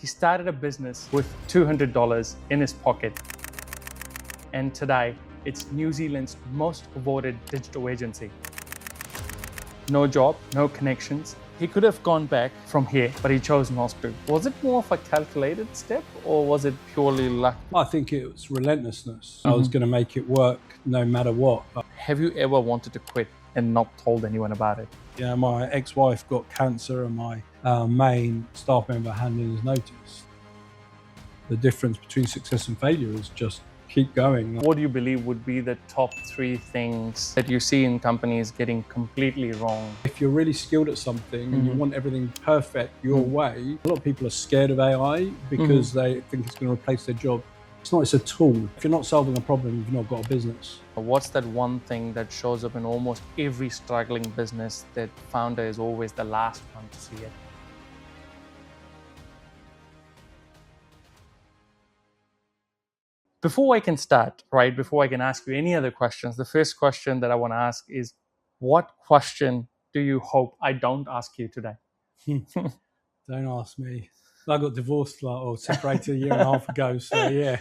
He started a business with $200 in his pocket. And today, it's New Zealand's most awarded digital agency. No job, no connections. He could have gone back from here, but he chose not to. Was it more of a calculated step or was it purely luck? I think it was relentlessness. I was going to make it work no matter what. Have you ever wanted to quit and not told anyone about it? Yeah, my ex-wife got cancer and my main staff member handed his notice. The difference between success and failure is just keep going. What do you believe would be the top 3 things that you see in companies getting completely wrong? If you're really skilled at something and you want everything perfect your way, a lot of people are scared of AI because they think it's going to replace their job. It's not, it's a tool. If you're not solving a problem, you've not got a business. What's that one thing that shows up in almost every struggling business that founder is always the last one to see it? Before I can start, right, before I can ask you any other questions, the first question that I want to ask is, what question do you hope I don't ask you today? Don't ask me. I got divorced or separated a year and a half ago, so yeah,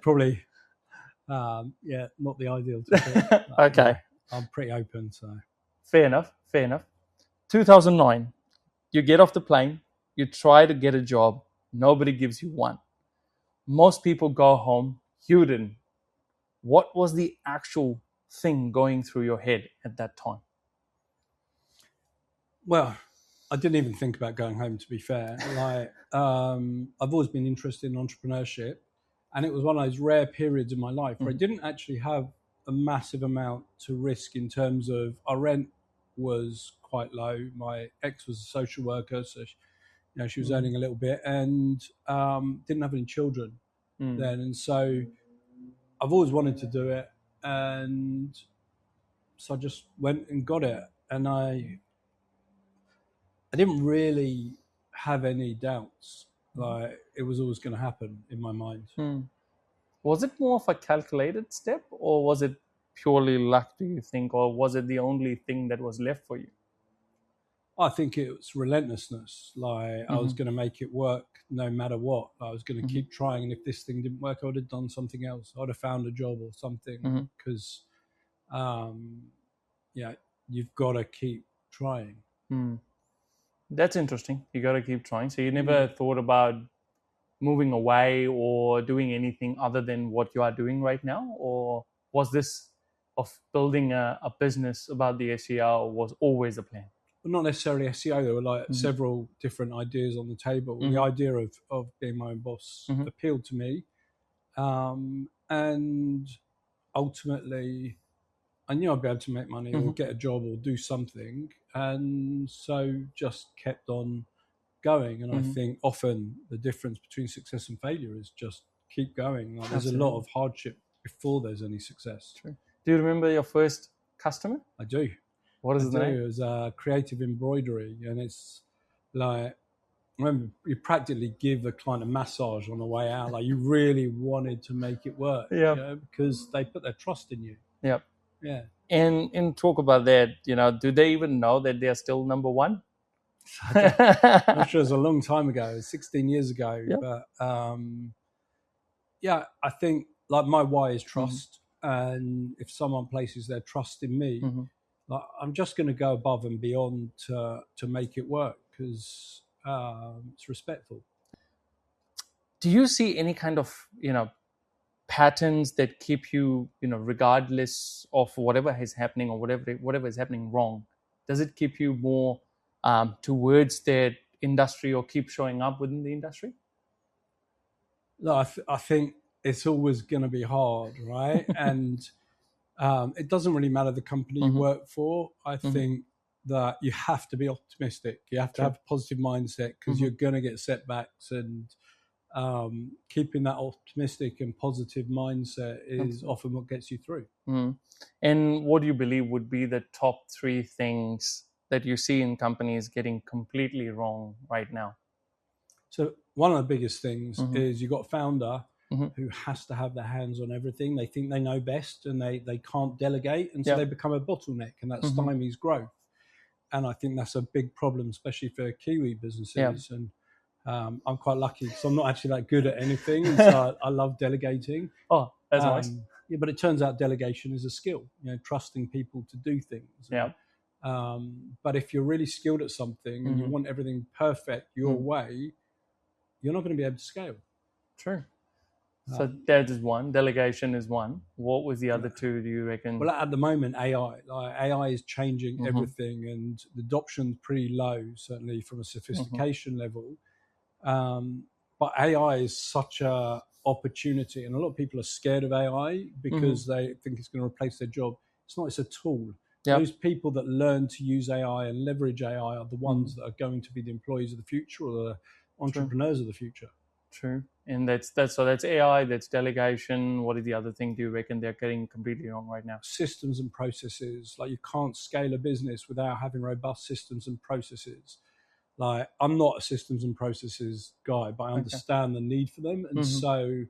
probably, not the ideal topic. Okay. I'm pretty open, so. Fair enough. 2009, you get off the plane, you try to get a job, nobody gives you one. Most people go home. You didn't. What was the actual thing going through your head at that time? Well, I didn't even think about going home, to be fair. I've always been interested in entrepreneurship, and it was one of those rare periods in my life where I didn't actually have a massive amount to risk in terms of our rent was quite low. My ex was a social worker, so she was earning a little bit and didn't have any children then. And so I've always wanted to do it. And so I just went and got it. And I didn't really have any doubts. Like it was always going to happen in my mind. Was it more of a calculated step or was it purely luck, do you think? Or was it the only thing that was left for you? I think it was relentlessness. I was going to make it work no matter what. I was going to keep trying. And if this thing didn't work, I would have done something else. I would have found a job or something because, you've got to keep trying. That's interesting. You got to keep trying. So you never thought about moving away or doing anything other than what you are doing right now? Or was this of building a business about the SEO was always a plan? Not necessarily SEO. There were several different ideas on the table. The idea of being my own boss appealed to me. And ultimately, I knew I'd be able to make money or get a job or do something. And so just kept on going. And I think often the difference between success and failure is just keep going. There's a lot of hardship before there's any success. True. Do you remember your first customer? I do. What is the name? It was creative embroidery, and it's like, remember, you practically give the client a massage on the way out. Like you really wanted to make it work, because they put their trust in you. Yep. Yeah. And talk about that. Do they even know that they are still number one? I'm sure it was a long time ago, 16 years ago. Yep. But I think like my why is trust, and if someone places their trust in me. I'm just going to go above and beyond to make it work because it's respectful. Do you see any kind of patterns that keep you regardless of whatever is happening or whatever is happening wrong? Does it keep you more towards that industry or keep showing up within the industry? No, I think it's always going to be hard, right? And it doesn't really matter the company you work for. I think that you have to be optimistic. You have to have a positive mindset because you're going to get setbacks, and keeping that optimistic and positive mindset is often what gets you through. And what do you believe would be the top 3 things that you see in companies getting completely wrong right now? So one of the biggest things is you've got a founder who has to have their hands on everything. They think they know best and they can't delegate. And so they become a bottleneck, and that stymies growth. And I think that's a big problem, especially for Kiwi businesses. And I'm quite lucky because I'm not actually that good at anything, and so I love delegating. Oh, that's nice. Yeah, but it turns out delegation is a skill. Trusting people to do things. Yeah. But if you're really skilled at something and you want everything perfect your way, you're not going to be able to scale. True. So that is one. Delegation is one. What was the other two, do you reckon? Well, at the moment, AI is changing everything, and the adoption's pretty low, certainly from a sophistication level. But AI is such a opportunity, and a lot of people are scared of AI because they think it's going to replace their job. It's not. It's a tool. Yep. Those people that learn to use AI and leverage AI are the ones that are going to be the employees of the future or the entrepreneurs of the future. True. And that's AI, that's delegation. What is the other thing do you reckon they're getting completely wrong right now? Systems and processes. Like, you can't scale a business without having robust systems and processes. Like, I'm not a systems and processes guy, but I understand the need for them. And so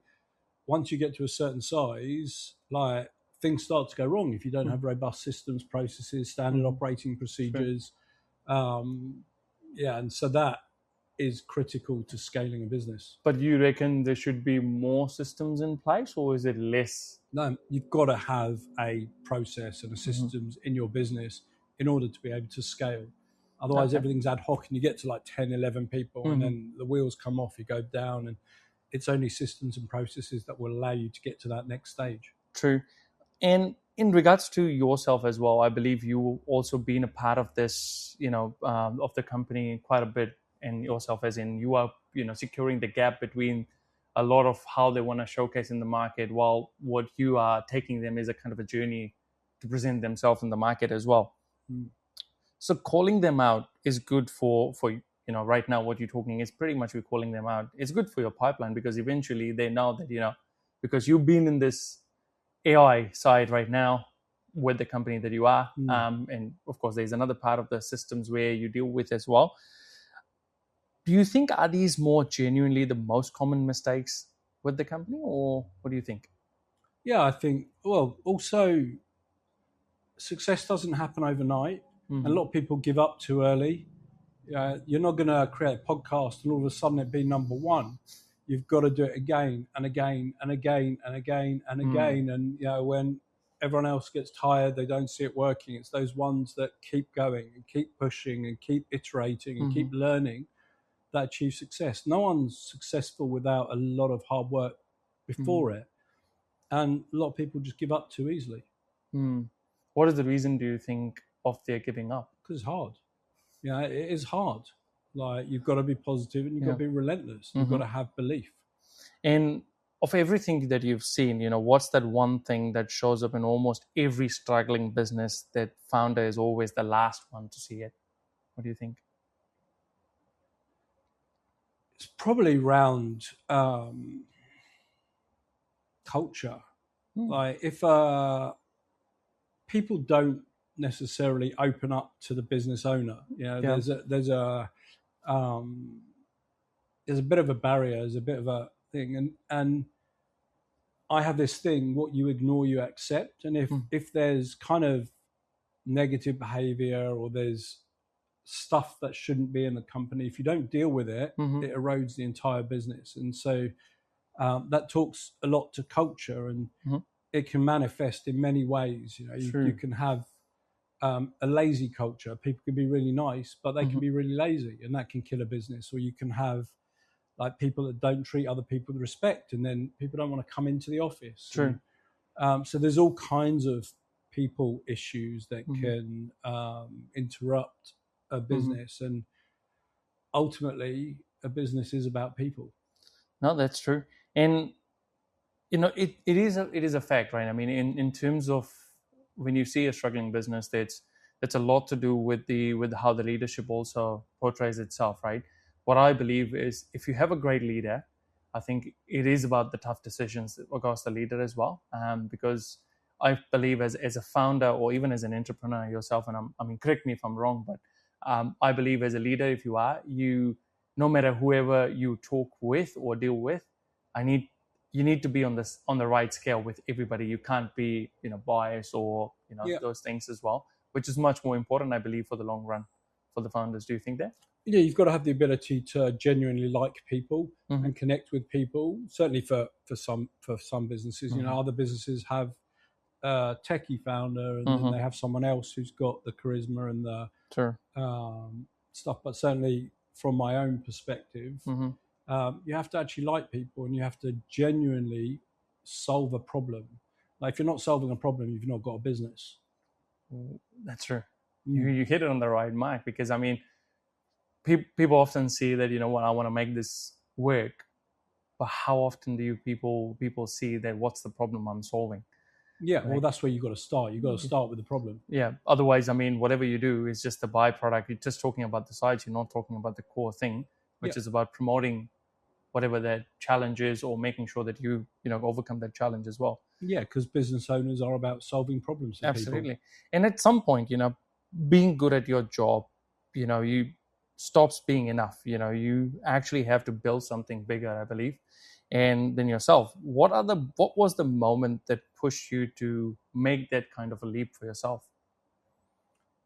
once you get to a certain size, like, things start to go wrong if you don't have robust systems, processes, standard operating procedures. And so that is critical to scaling a business. But you reckon there should be more systems in place, or is it less? No, you've got to have a process and a systems in your business in order to be able to scale. Otherwise, everything's ad hoc and you get to like 10, 11 people and then the wheels come off, you go down, and it's only systems and processes that will allow you to get to that next stage. True. And in regards to yourself as well, I believe you also been a part of this, of the company quite a bit, and yourself as in you are, securing the gap between a lot of how they want to showcase in the market, while what you are taking them is a kind of a journey to present themselves in the market as well. So calling them out is good for right now what you're talking is pretty much we're calling them out. It's good for your pipeline because eventually they know that, because you've been in this AI side right now with the company that you are. And of course, there's another part of the systems where you deal with as well. Do you think are these more genuinely the most common mistakes with the company, or what do you think? Yeah, I think, also success doesn't happen overnight. And a lot of people give up too early. You're not going to create a podcast and all of a sudden it be number one. You've got to do it again and again and again and again and again. And, when everyone else gets tired, they don't see it working. It's those ones that keep going and keep pushing and keep iterating and keep learning that achieve success. No one's successful without a lot of hard work before it. And a lot of people just give up too easily. What is the reason, do you think, of their giving up? Because it's hard. It is hard. Like, you've got to be positive and you've got to be relentless. You've got to have belief. And of everything that you've seen, what's that one thing that shows up in almost every struggling business that founder is always the last one to see it? What do you think? It's probably around culture. Like, if people don't necessarily open up to the business owner, there's a bit of a barrier, there's a bit of a thing, and I have this thing: what you ignore, you accept. And if there's kind of negative behavior or there's stuff that shouldn't be in the company, if you don't deal with it, it erodes the entire business. And so that talks a lot to culture, and it can manifest in many ways. You can have a lazy culture. People can be really nice, but they can be really lazy, and that can kill a business. Or you can have like people that don't treat other people with respect, and then people don't want to come into the office. True. So there's all kinds of people issues that can interrupt a business, and ultimately a business is about people. No, that's true. And it is a fact, right? I mean, in terms of when you see a struggling business, that's a lot to do with how the leadership also portrays itself, right? What I believe is, if you have a great leader, I think it is about the tough decisions across the leader as well. Because I believe as a founder or even as an entrepreneur yourself, and I mean, correct me if I'm wrong, but I believe as a leader, if you are, no matter whoever you talk with or deal with, you need to be on the right scale with everybody. You can't be biased or those things as well, which is much more important, I believe, for the long run for the founders. Do you think that? Yeah, you've got to have the ability to genuinely like people Mm-hmm. and connect with people. Certainly for some businesses, Mm-hmm. you know, other businesses have a techie founder, and then they have someone else who's got the charisma and the Sure. stuff. But certainly from my own perspective, Mm-hmm. you have to actually like people, and you have to genuinely solve a problem. Like if you're not solving a problem, you've not got a business. That's true. Mm. You hit it on the right mark, because I mean, people often see that, you know what, I want to make this work, but how often do people see that what's the problem I'm solving? Yeah, Right. well, that's where you've got to start. You've got to start with the problem. Yeah. Otherwise, I mean, whatever you do is just a byproduct. You're just talking about the sides. You're not talking about the core thing, which Yeah. is about promoting whatever that challenge is, or making sure that you overcome that challenge as well. Yeah, because business owners are about solving problems for Absolutely. people. And at some point, being good at your job, you stops being enough. You actually have to build something bigger, I believe. And then yourself, what was the moment that pushed you to make that kind of a leap for yourself?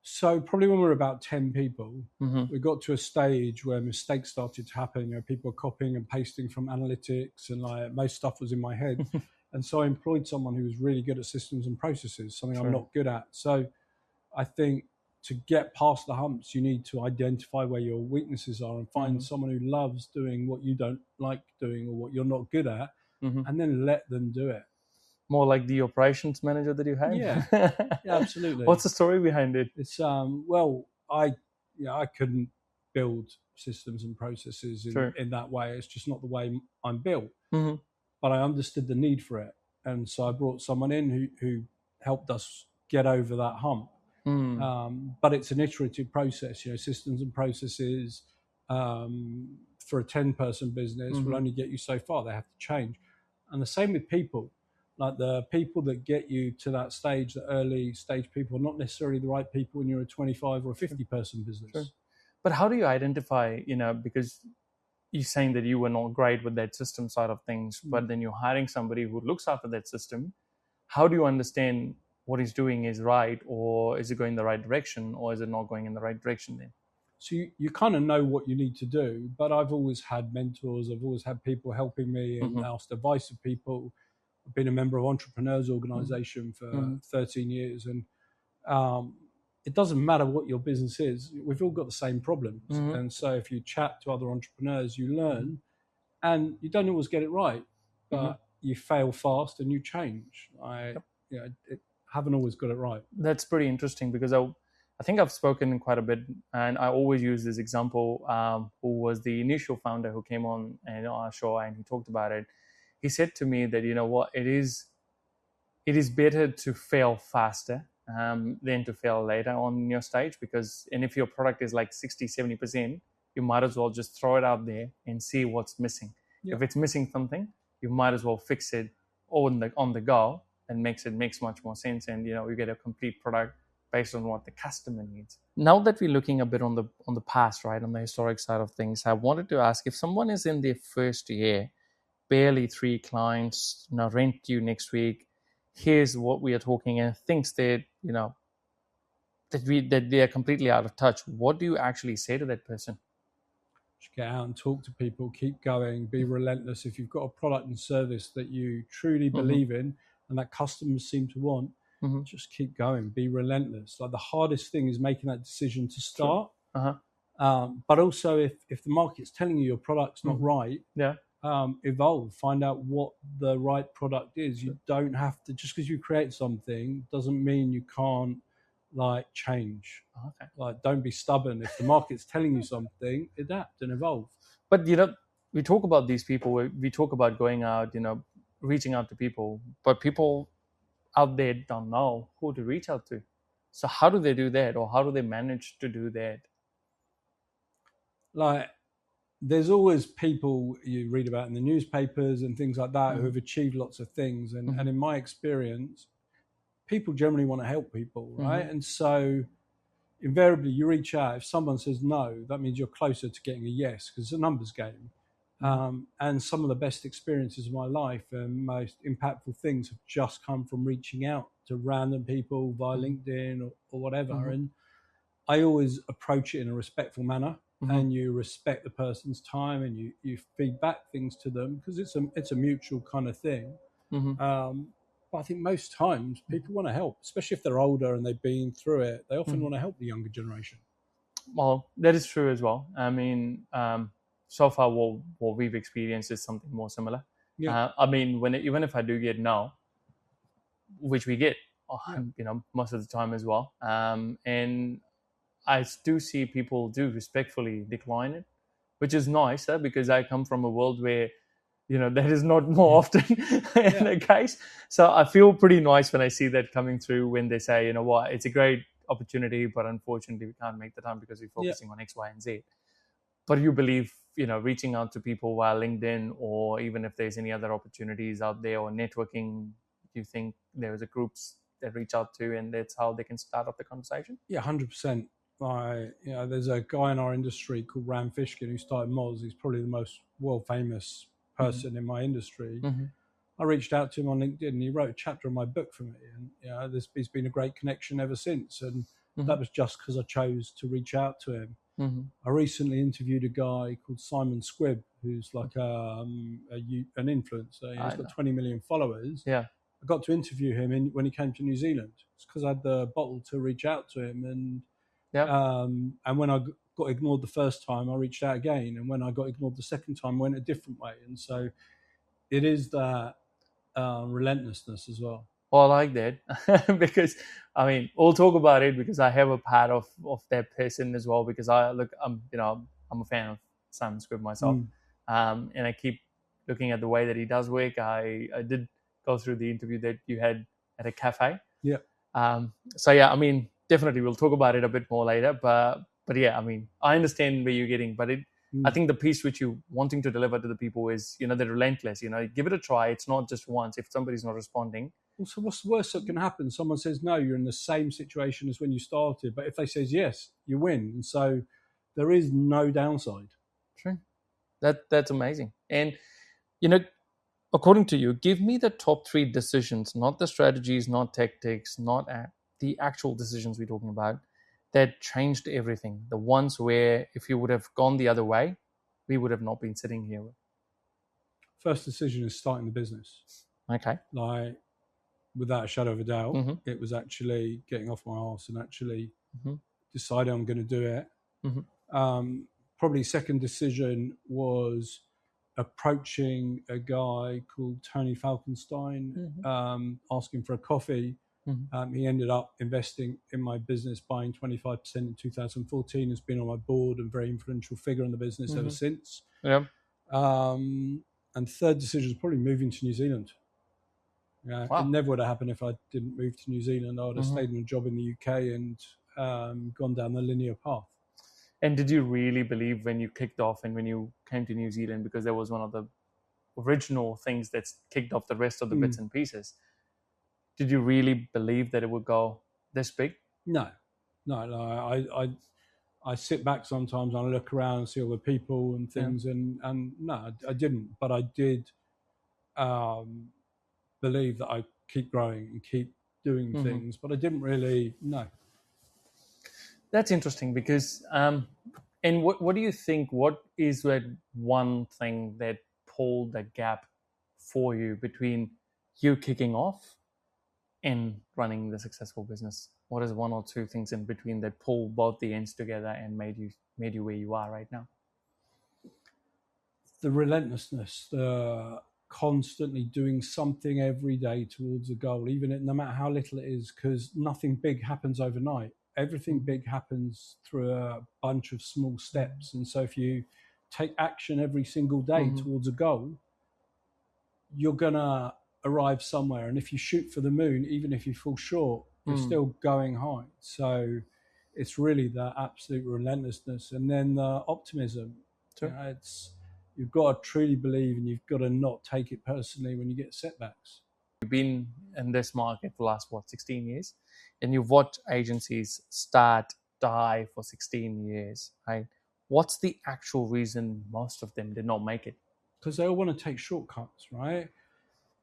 So probably when we were about 10 people, Mm-hmm. we got to a stage where mistakes started to happen. You know, people were copying and pasting from analytics, and like most stuff was in my head. And so I employed someone who was really good at systems and processes, something Sure. I'm not good at. So I think to get past the humps, you need to identify where your weaknesses are and find someone who loves doing what you don't like doing or what you're not good at, and then let them do it. More like the operations manager that you had? Yeah, absolutely. What's the story behind it? It's well, I couldn't build systems and processes in that way. It's just not the way I'm built. Mm-hmm. But I understood the need for it, and so I brought someone in who helped us get over that hump. But it's an iterative process. You know, systems and processes for a 10-person business will only get you so far. They have to change, and the same with people. Like the people that get you to that stage, the early stage people, are not necessarily the right people when you're a 25 or a 50-person business. Sure. But how do you identify, because you're saying that you were not great with that system side of things, but then you're hiring somebody who looks after that system. How do you understand what he's doing is right, or is it going in the right direction, or is it not going in the right direction then? So you kind of know what you need to do, but I've always had mentors. I've always had people helping me and asked advice of people. I've been a member of Entrepreneurs Organization for 13 years. And it doesn't matter what your business is. We've all got the same problems. And so if you chat to other entrepreneurs, you learn, and you don't always get it right, but you fail fast and you change. I haven't always got it right. That's pretty interesting, because I think I've spoken quite a bit, and I always use this example, who was the initial founder who came on our show, and he talked about it. He said to me that, it is better to fail faster than to fail later on in your stage, and if your product is like 60-70%, you might as well just throw it out there and see what's missing. Yep. If it's missing something, you might as well fix it on the go, and makes much more sense, and you get a complete product based on what the customer needs. Now that we're looking a bit on the past, right, on the historic side of things, I wanted to ask, if someone is in their first year, barely 3 clients, rent due next week, here's what we are talking, and thinks that that they are completely out of touch, what do you actually say to that person? Just get out and talk to people, keep going, be relentless. If you've got a product and service that you truly believe in and that customers seem to want, just keep going, be relentless. Like the hardest thing is making that decision to start. But also if the market's telling you your product's not right, evolve, find out what the right product is. You don't have to, just because you create something doesn't mean you can't change. Don't be stubborn. If the market's telling you something, adapt and evolve. But we talk about these people, we talk about going out, reaching out to people, but people out there don't know who to reach out to. So how do they do that, or how do they manage to do that? There's always people you read about in the newspapers and things like that who have achieved lots of things, and in my experience, people generally want to help people, right? And so invariably you reach out. If someone says no, that means you're closer to getting a yes, because it's a numbers game. And some of the best experiences of my life and most impactful things have just come from reaching out to random people via LinkedIn or whatever. And I always approach it in a respectful manner. and you respect the person's time, and you feed back things to them, because it's a mutual kind of thing. But I think most times people want to help, especially if they're older and they've been through it. They often want to help the younger generation. Well, that is true as well. I mean, so far what we've experienced is something more similar. Yeah. I mean, even if I do get no, which we get, most of the time as well, and I do see people do respectfully decline it, which is nice, because I come from a world where that is not more often in the case. So I feel pretty nice when I see that coming through, when they say, you know what, it's a great opportunity, but unfortunately we can't make the time because we're focusing on X, Y, and Z. But you believe, reaching out to people via LinkedIn, or even if there's any other opportunities out there, or networking, do you think there's a groups that reach out to, and that's how they can start up the conversation? Yeah, 100%. There's a guy in our industry called Ram Fishkin who started Moz. He's probably the most world famous person in my industry. I reached out to him on LinkedIn, and he wrote a chapter of my book for me, and it's been a great connection ever since. And that was just because I chose to reach out to him. I recently interviewed a guy called Simon Squibb, who's like an influencer. He's got 20 million followers. Yeah. I got to interview him when he came to New Zealand. It's because I had the bottle to reach out to him, and when I got ignored the first time, I reached out again, and when I got ignored the second time, I went a different way. And so it is that relentlessness as well. Well, I like that because we'll talk about it, because I have a part of that person as well, because I'm a fan of Simon Squibb myself, and I keep looking at the way that he does work. I did go through the interview that you had at a cafe. Yeah. So yeah, definitely we'll talk about it a bit more later, but yeah, I understand where you're getting, but I think the piece which you wanting to deliver to the people is, the relentless, give it a try. It's not just once. If somebody's not responding. So what's the worst that can happen? Someone says no, you're in the same situation as when you started. But if they says yes, you win. And so there is no downside. True. That's amazing. And, according to you, give me the top 3 decisions, not the strategies, not tactics, not the actual decisions we're talking about, that changed everything. The ones where if you would have gone the other way, we would have not been sitting here. First decision is starting the business. Okay. Like, without a shadow of a doubt, it was actually getting off my arse and actually deciding I'm going to do it. Probably second decision was approaching a guy called Tony Falkenstein, asking for a coffee. He ended up investing in my business, buying 25% in 2014, has been on my board and very influential figure in the business ever since. Yeah. And third decision is probably moving to New Zealand. Yeah, wow. It never would have happened if I didn't move to New Zealand. I would have stayed in a job in the UK and gone down the linear path. And did you really believe when you kicked off and when you came to New Zealand, because that was one of the original things that's kicked off the rest of the bits and pieces, did you really believe that it would go this big? No. I sit back sometimes and I look around and see all the people and things, and no, I didn't. But I did believe that I keep growing and keep doing things, but I didn't really know. That's interesting, because and what do you think, what is that one thing that pulled the gap for you between you kicking off and running the successful business? What is 1 or 2 things in between that pull both the ends together and made you where you are right now? The relentlessness, the constantly doing something every day towards a goal, no matter how little it is, because nothing big happens overnight. Everything big happens through a bunch of small steps. And so if you take action every single day towards a goal, you're going to arrive somewhere. And if you shoot for the moon, even if you fall short, you're still going high. So it's really the absolute relentlessness. And then the optimism. Sure. You've got to truly believe, and you've got to not take it personally when you get setbacks. You've been in this market for the last, 16 years? And you've watched agencies start, die for 16 years, right? What's the actual reason most of them did not make it? Because they all want to take shortcuts, right?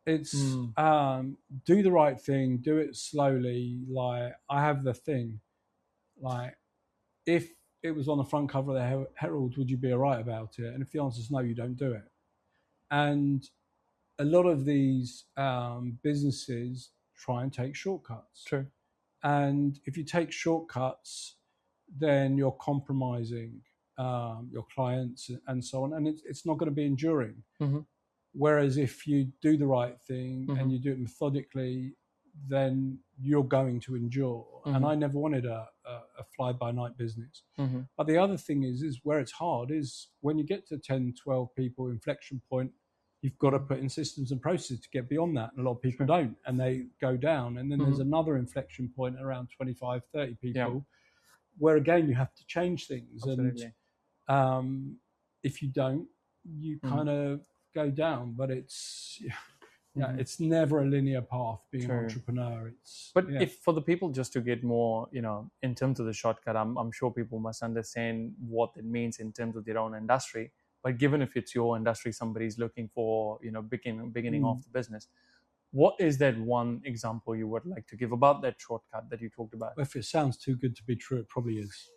It's do the right thing, do it slowly. Like, I have the thing, like, if it was on the front cover of the Herald, would you be all right about it? And if the answer is no, you don't do it. And a lot of these businesses try and take shortcuts. True. And if you take shortcuts, then you're compromising your clients and so on. And it's not going to be enduring. Mm-hmm. Whereas if you do the right thing Mm-hmm. and you do it methodically, then you're going to endure. Mm-hmm. And I never wanted a fly-by-night business. Mm-hmm. But the other thing is where it's hard is when you get to 10, 12 people inflection point, you've got to put in systems and processes to get beyond that. And a lot of people don't, and they go down. And then there's another inflection point around 25, 30 people where, again, you have to change things. Absolutely. And if you don't, you kind of go down. But it's it's never a linear path being an entrepreneur. If for the people, just to get more, in terms of the shortcut, I'm sure people must understand what it means in terms of their own industry. But given if it's your industry, somebody's looking for, beginning off the business, what is that one example you would like to give about that shortcut that you talked about? If it sounds too good to be true, it probably is.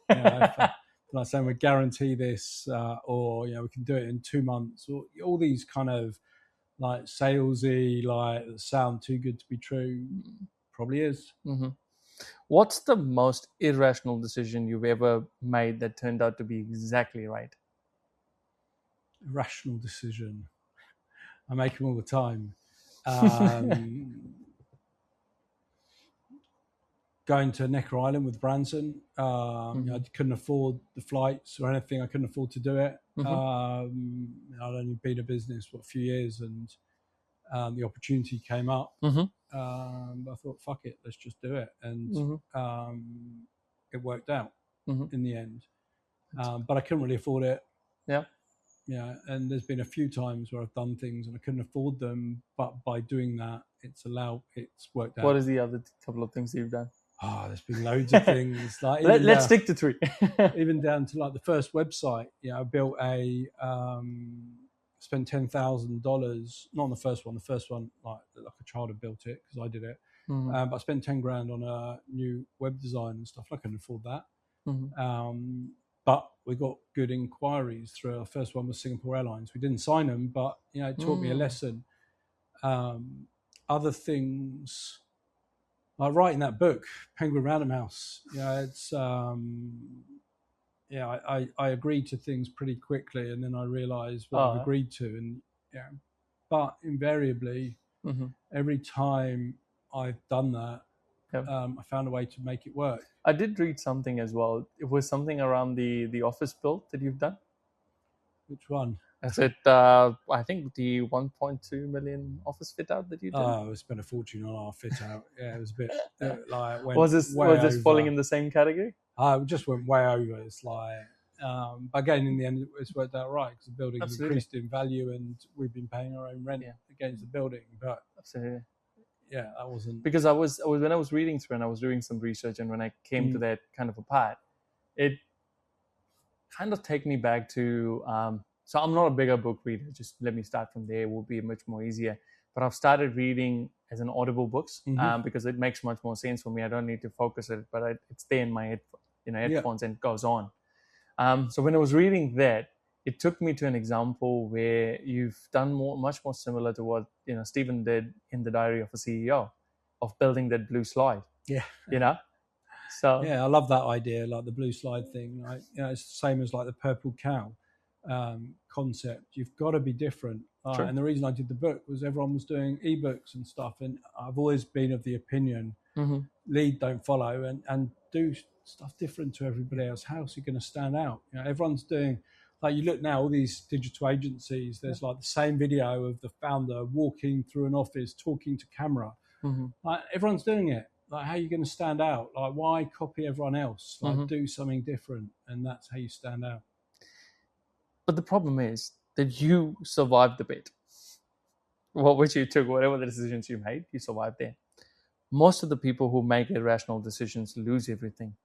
Like saying we guarantee this, or we can do it in 2 months, or all these kind of like salesy, like sound too good to be true, probably is. Mm-hmm. What's the most irrational decision you've ever made that turned out to be exactly right? Irrational decision. I make them all the time. Going to Necker Island with Branson. I couldn't afford the flights or anything. I couldn't afford to do it. I'd only been a business for a few years, and the opportunity came up. I thought, fuck it, let's just do it. And it worked out in the end. But I couldn't really afford it. Yeah, and there's been a few times where I've done things and I couldn't afford them, but by doing that, it's worked out. What is the other couple of things you've done? Oh, there's been loads of things. Like let's stick to 3. Even down to like the first website. I built spent $10,000, not on the first one. The first one, like a child had built it because I did it. But I spent 10 grand on a new web design and stuff. I couldn't afford that. But we got good inquiries through. Our first one was Singapore Airlines. We didn't sign them, but it taught me a lesson. Other things, like writing that book, Penguin Random House. It's I agreed to things pretty quickly, and then I realised what I've agreed to, and but invariably, every time I've done that, I found a way to make it work. I did read something as well. It was something around the office build that you've done. Which one? Is it, I think, the 1.2 million office fit out that you did? Oh, we spent a fortune on our fit out. Yeah, it was a bit like... Was this falling in the same category? It just went way over. It's like... but again, in the end, it's worked out right because the building has increased in value and we've been paying our own rent against the building. But absolutely. Yeah, that wasn't... Because I was when I was reading through and I was doing some research, and when I came to that kind of a part, it kind of take me back to... so I'm not a bigger book reader. Just let me start from there. It will be much more easier. But I've started reading as an audible books because it makes much more sense for me. I don't need to focus it, but it's there in my headphones and it goes on. So when I was reading that, it took me to an example where you've done much more similar to what Stephen did in The Diary of a CEO, of building that blue slide. Yeah. So yeah, I love that idea, like the blue slide thing. Like, it's the same as like the purple cow concept. You've got to be different. And the reason I did the book was everyone was doing ebooks and stuff, and I've always been of the opinion, lead, don't follow, and do stuff different to everybody else. How else are you going to stand out? Everyone's doing, like, you look now, all these digital agencies, there's like the same video of the founder walking through an office, talking to camera. Like, everyone's doing it. Like, how are you going to stand out? Like, why copy everyone else? Like, do something different, and that's how you stand out. But the problem is that you survived the bet. Which you took, whatever the decisions you made, you survived there. Most of the people who make irrational decisions lose everything.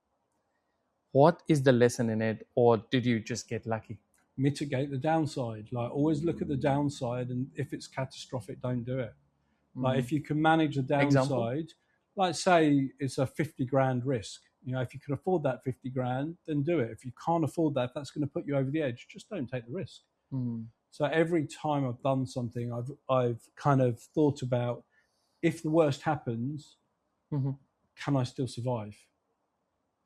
What is the lesson in it, or did you just get lucky? Mitigate the downside. Like, always look at the downside, and if it's catastrophic, don't do it. Like, if you can manage the downside, like say it's a 50 grand risk, If you can afford that 50 grand, then do it. If you can't afford that, if that's going to put you over the edge, just don't take the risk. So every time I've done something, I've kind of thought about, if the worst happens, can I still survive?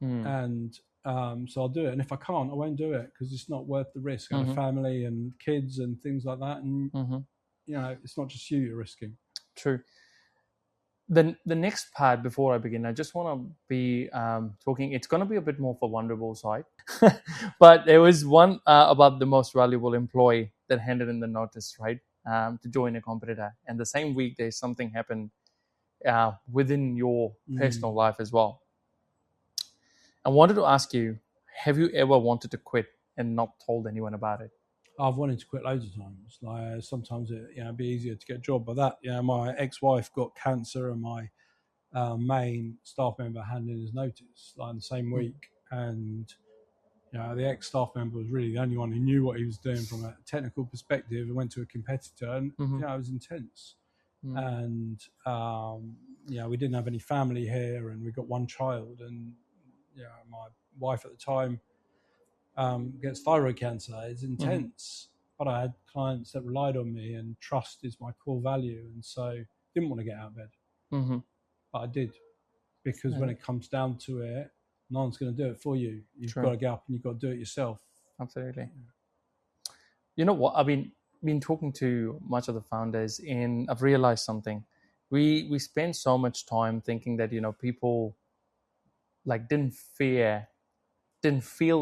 And so I'll do it. And if I can't, I won't do it, because it's not worth the risk. I have a family and kids and things like that. And, it's not just you're risking. True. The next part, before I begin, I just want to be talking, it's going to be a bit more for vulnerable side. But there was one about the most valuable employee that handed in the notice, right, to join a competitor. And the same week, there's something happened within your personal life as well. I wanted to ask you, have you ever wanted to quit and not told anyone about it? I've wanted to quit loads of times. Like, sometimes it'd be easier to get a job. But that, my ex-wife got cancer, and my main staff member handed in his notice in the same week. And the ex-staff member was really the only one who knew what he was doing from a technical perspective, and went to a competitor, and it was intense. And we didn't have any family here, and we got one child, and my wife at the time gets thyroid cancer. It's intense. But I had clients that relied on me, and trust is my core value, and so didn't want to get out of bed. But I did, because when it comes down to it, no one's going to do it for you. You've got to get up and you've got to do it yourself. Absolutely. You know what? I've been talking to much of the founders, and I've realized something. We spend so much time thinking that, people didn't feel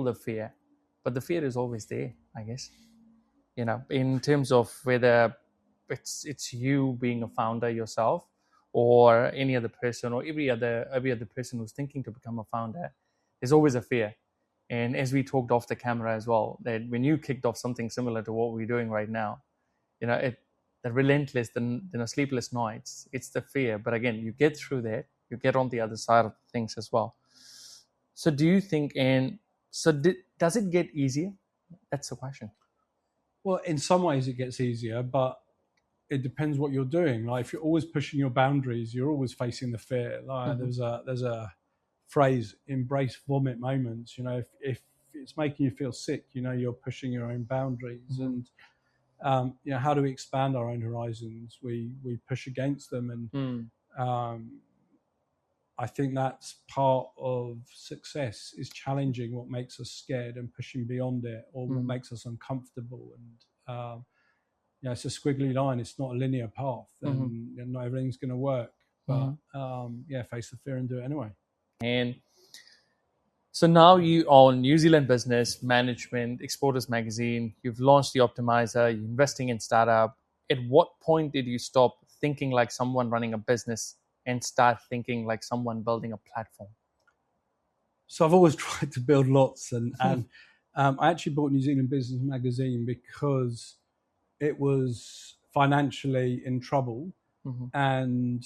the fear, but the fear is always there, I guess. In terms of whether it's you being a founder yourself, or any other person, or every other person who's thinking to become a founder, there's always a fear. And as we talked off the camera as well, that when you kicked off something similar to what we're doing right now, the relentless, the sleepless nights, it's the fear. But again, you get through that, you get on the other side of things as well. So do you think, does it get easier? That's the question. Well, in some ways it gets easier, but it depends what you're doing. Like, if you're always pushing your boundaries, you're always facing the fear. Like, there's a phrase, embrace vomit moments. If it's making you feel sick, you're pushing your own boundaries. And how do we expand our own horizons? We push against them, and I think that's part of success, is challenging what makes us scared and pushing beyond it, or what makes us uncomfortable. And it's a squiggly line. It's not a linear path, and not everything's going to work. But face the fear and do it anyway. And so now you own New Zealand Business Management, Exporters Magazine. You've launched the Optimizer. You're investing in startup. At what point did you stop thinking like someone running a business and start thinking like someone building a platform? So I've always tried to build lots, and I actually bought New Zealand Business Magazine because it was financially in trouble, and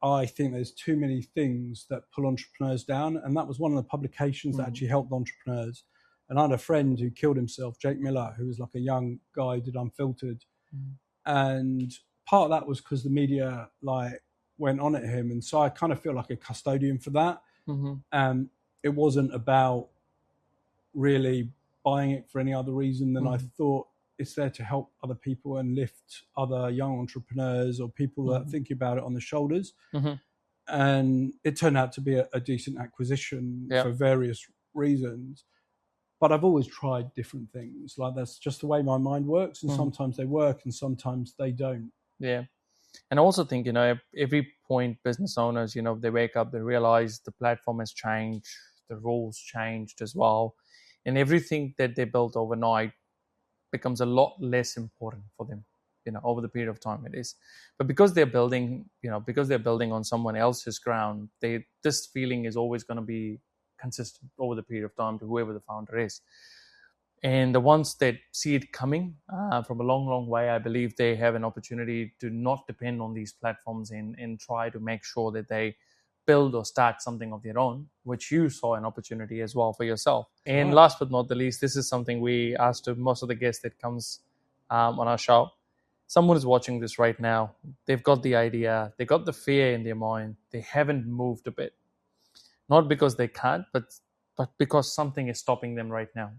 I think there's too many things that pull entrepreneurs down, and that was one of the publications that actually helped entrepreneurs. And I had a friend who killed himself, Jake Miller, who was like a young guy, did Unfiltered, and part of that was because the media went on at him, and so I kind of feel like a custodian for that. It wasn't about really buying it for any other reason than I thought it's there to help other people and lift other young entrepreneurs or people that think about it on the shoulders. And it turned out to be a decent acquisition for various reasons. But I've always tried different things. That's just the way my mind works, and sometimes they work and sometimes they don't. Yeah. And I also think, every point business owners, they wake up, they realize the platform has changed, the rules changed as well. And everything that they built overnight becomes a lot less important for them, over the period of time it is. But because they're building, on someone else's ground, this feeling is always going to be consistent over the period of time to whoever the founder is. And the ones that see it coming from a long, long way, I believe they have an opportunity to not depend on these platforms and try to make sure that they build or start something of their own, which you saw an opportunity as well for yourself. And last but not the least, this is something we ask to most of the guests that comes on our show. Someone is watching this right now. They've got the idea. They got the fear in their mind. They haven't moved a bit. not because they can't, but because something is stopping them right now.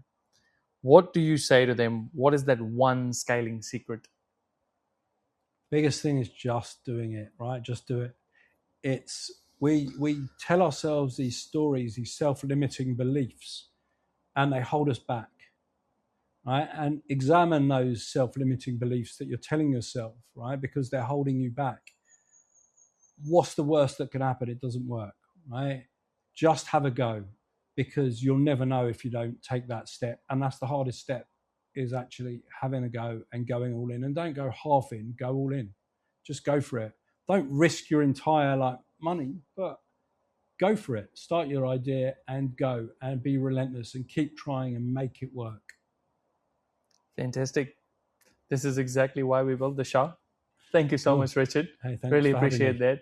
What do you say to them? What is that one scaling secret? Biggest thing is just doing it, right? Just do it. It's we tell ourselves these stories, these self-limiting beliefs, and they hold us back, right? And examine those self-limiting beliefs that you're telling yourself, right? Because they're holding you back. What's the worst that can happen? It doesn't work, right? Just have a go, because you'll never know if you don't take that step. And that's the hardest step, is actually having a go and going all in. And don't go half in, go all in. Just go for it. Don't risk your entire money, but go for it. Start your idea and go, and be relentless and keep trying and make it work. Fantastic. This is exactly why we built the show. Thank you so much, Richard. Hey, thanks really for having appreciate me. that.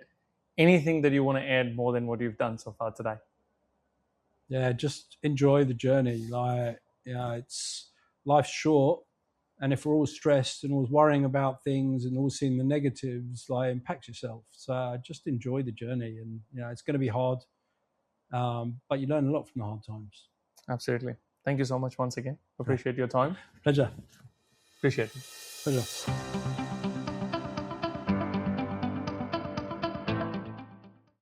Anything that you want to add more than what you've done so far today? Yeah, just enjoy the journey. It's life's short, and if we're all stressed and always worrying about things and always seeing the negatives, impact yourself. So just enjoy the journey, and it's going to be hard, but you learn a lot from the hard times. Absolutely. Thank you so much once again. Appreciate your time. Pleasure. Appreciate it. Pleasure.